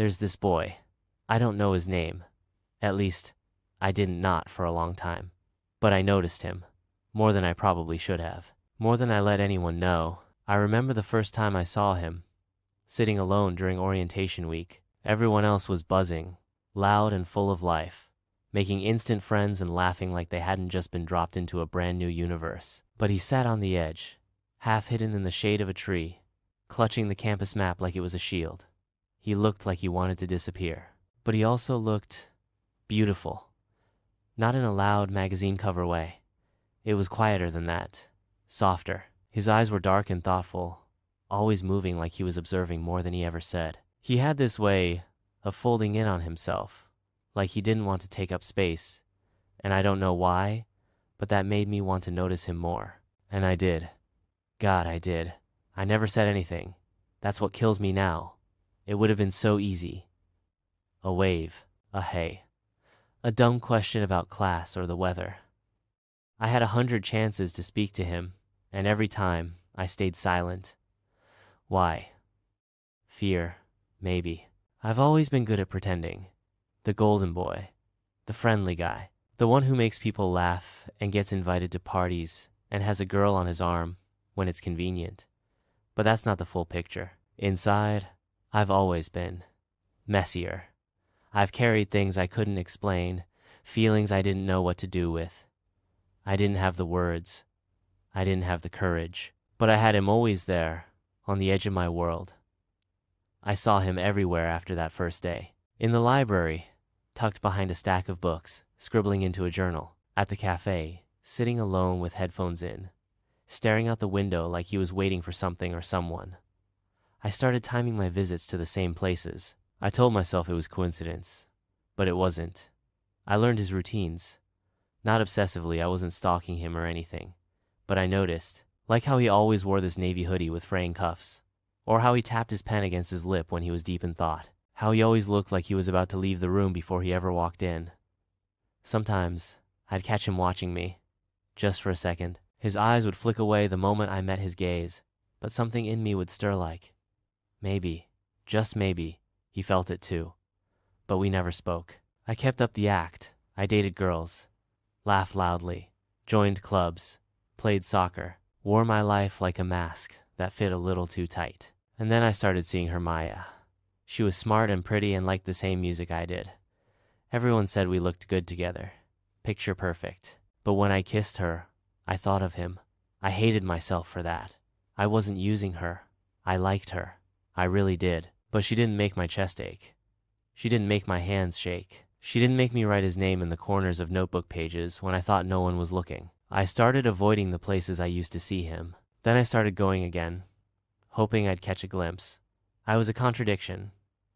There's this boy. I don't know his name. At least, I didn't not for a long time. But I noticed him. More than I probably should have. More than I let anyone know. I remember the first time I saw him. Sitting alone during orientation week. Everyone else was buzzing, loud and full of life, making instant friends and laughing like they hadn't just been dropped into a brand new universe. But he sat on the edge, half hidden in the shade of a tree, clutching the campus map like it was a shield. He looked like he wanted to disappear. But he also looked beautiful. Not in a loud magazine cover way. It was quieter than that, softer. His eyes were dark and thoughtful, always moving like he was observing more than he ever said. He had this way of folding in on himself, like he didn't want to take up space, and I don't know why, but that made me want to notice him more. And I did. God, I did. I never said anything. That's what kills me now. It would have been so easy. A wave, a hey, a dumb question about class or the weather. I had 100 chances to speak to him, and every time I stayed silent. Why? Fear, maybe. I've always been good at pretending. The golden boy, the friendly guy, the one who makes people laugh and gets invited to parties and has a girl on his arm when it's convenient. But that's not the full picture. Inside, I've always been messier. I've carried things I couldn't explain, feelings I didn't know what to do with. I didn't have the words. I didn't have the courage. But I had him always there, on the edge of my world. I saw him everywhere after that first day. In the library, tucked behind a stack of books, scribbling into a journal. At the cafe, sitting alone with headphones in, staring out the window like he was waiting for something or someone. I started timing my visits to the same places. I told myself it was coincidence, but it wasn't. I learned his routines. Not obsessively, I wasn't stalking him or anything, but I noticed, like how he always wore this navy hoodie with fraying cuffs, or how he tapped his pen against his lip when he was deep in thought, how he always looked like he was about to leave the room before he ever walked in. Sometimes, I'd catch him watching me, just for a second. His eyes would flick away the moment I met his gaze, but something in me would stir like, maybe, just maybe, he felt it too. But we never spoke. I kept up the act. I dated girls, laughed loudly, joined clubs, played soccer, wore my life like a mask that fit a little too tight. And then I started seeing her Maya. She was smart and pretty and liked the same music I did. Everyone said we looked good together. Picture perfect. But when I kissed her, I thought of him. I hated myself for that. I wasn't using her. I liked her. I really did. But she didn't make my chest ache. She didn't make my hands shake. She didn't make me write his name in the corners of notebook pages when I thought no one was looking. I started avoiding the places I used to see him. Then I started going again, hoping I'd catch a glimpse. I was a contradiction,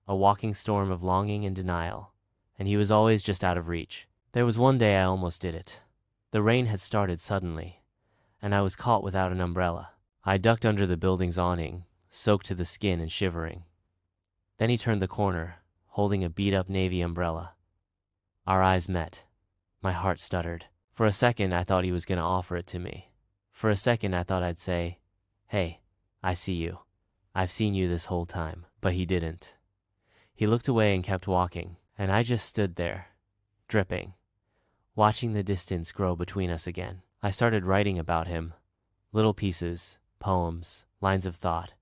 a walking storm of longing and denial, and he was always just out of reach. There was one day I almost did it. The rain had started suddenly, and I was caught without an umbrella. I ducked under the building's awning, soaked to the skin and shivering. Then he turned the corner, holding a beat-up navy umbrella. Our eyes met. My heart stuttered. For a second, I thought he was going to offer it to me. For a second, I thought I'd say, "Hey, I see you. I've seen you this whole time." But he didn't. He looked away and kept walking, and I just stood there, dripping, watching the distance grow between us again. I started writing about him. Little pieces, poems, lines of thought,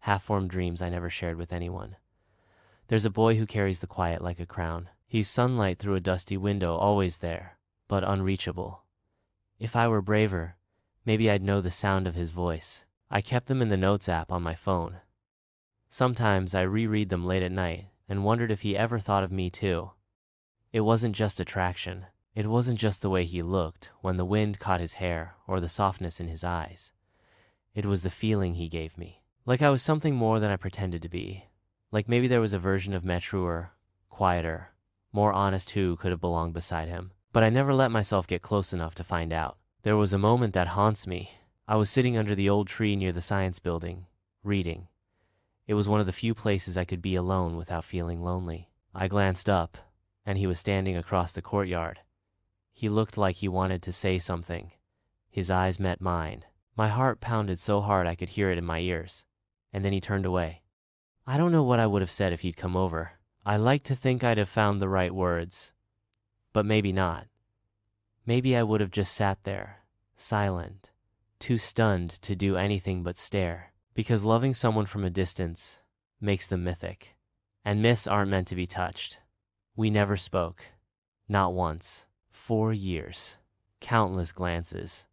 half-formed dreams I never shared with anyone. There's a boy who carries the quiet like a crown. He's sunlight through a dusty window, always there, but unreachable. If I were braver, maybe I'd know the sound of his voice. I kept them in the Notes app on my phone. Sometimes I reread them late at night and wondered if he ever thought of me too. It wasn't just attraction. It wasn't just the way he looked when the wind caught his hair or the softness in his eyes. It was the feeling he gave me. Like I was something more than I pretended to be. Like maybe there was a version of me truer, quieter, more honest who could have belonged beside him. But I never let myself get close enough to find out. There was a moment that haunts me. I was sitting under the old tree near the science building, reading. It was one of the few places I could be alone without feeling lonely. I glanced up, and he was standing across the courtyard. He looked like he wanted to say something. His eyes met mine. My heart pounded so hard I could hear it in my ears. And then he turned away. I don't know what I would have said if he'd come over. I like to think I'd have found the right words, but maybe not. Maybe I would have just sat there, silent, too stunned to do anything but stare. Because loving someone from a distance makes them mythic. And myths aren't meant to be touched. We never spoke. Not once. 4 years. Countless glances.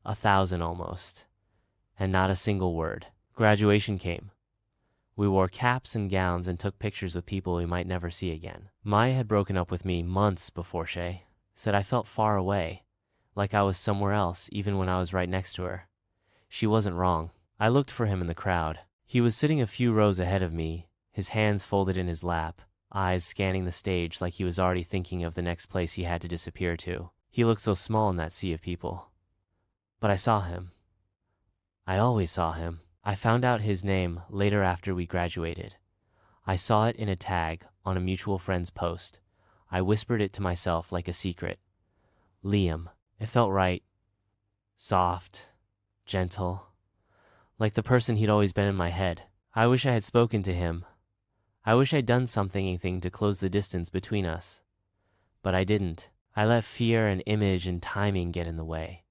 1,000 almost. And not a single word. Graduation came. We wore caps and gowns and took pictures with people we might never see again. Maya had broken up with me months before Shay. Said I felt far away, like I was somewhere else even when I was right next to her. She wasn't wrong. I looked for him in the crowd. He was sitting a few rows ahead of me, his hands folded in his lap, eyes scanning the stage like he was already thinking of the next place he had to disappear to. He looked so small in that sea of people. But I saw him. I always saw him. I found out his name later after we graduated. I saw it in a tag on a mutual friend's post. I whispered it to myself like a secret. Liam. It felt right. Soft. Gentle. Like the person he'd always been in my head. I wish I had spoken to him. I wish I'd done anything to close the distance between us. But I didn't. I let fear and image and timing get in the way.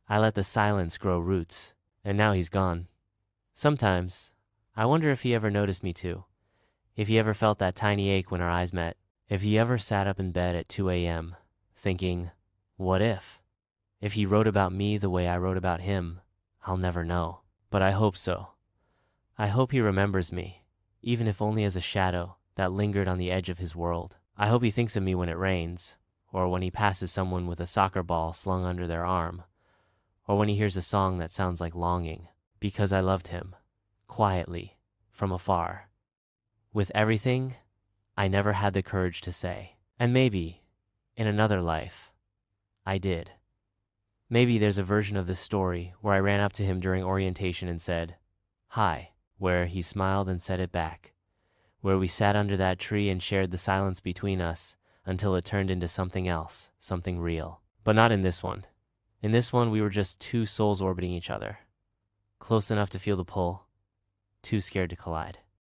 I let the silence grow roots. And now he's gone. Sometimes, I wonder if he ever noticed me too. If he ever felt that tiny ache when our eyes met. If he ever sat up in bed at 2 a.m., thinking, what if? If he wrote about me the way I wrote about him, I'll never know. But I hope so. I hope he remembers me, even if only as a shadow that lingered on the edge of his world. I hope he thinks of me when it rains, or when he passes someone with a soccer ball slung under their arm, or when he hears a song that sounds like longing, because I loved him, quietly, from afar, with everything I never had the courage to say. And maybe, in another life, I did. Maybe there's a version of this story where I ran up to him during orientation and said, hi, where he smiled and said it back, where we sat under that tree and shared the silence between us until it turned into something else, something real. But not in this one. In this one, we were just two souls orbiting each other, close enough to feel the pull, too scared to collide.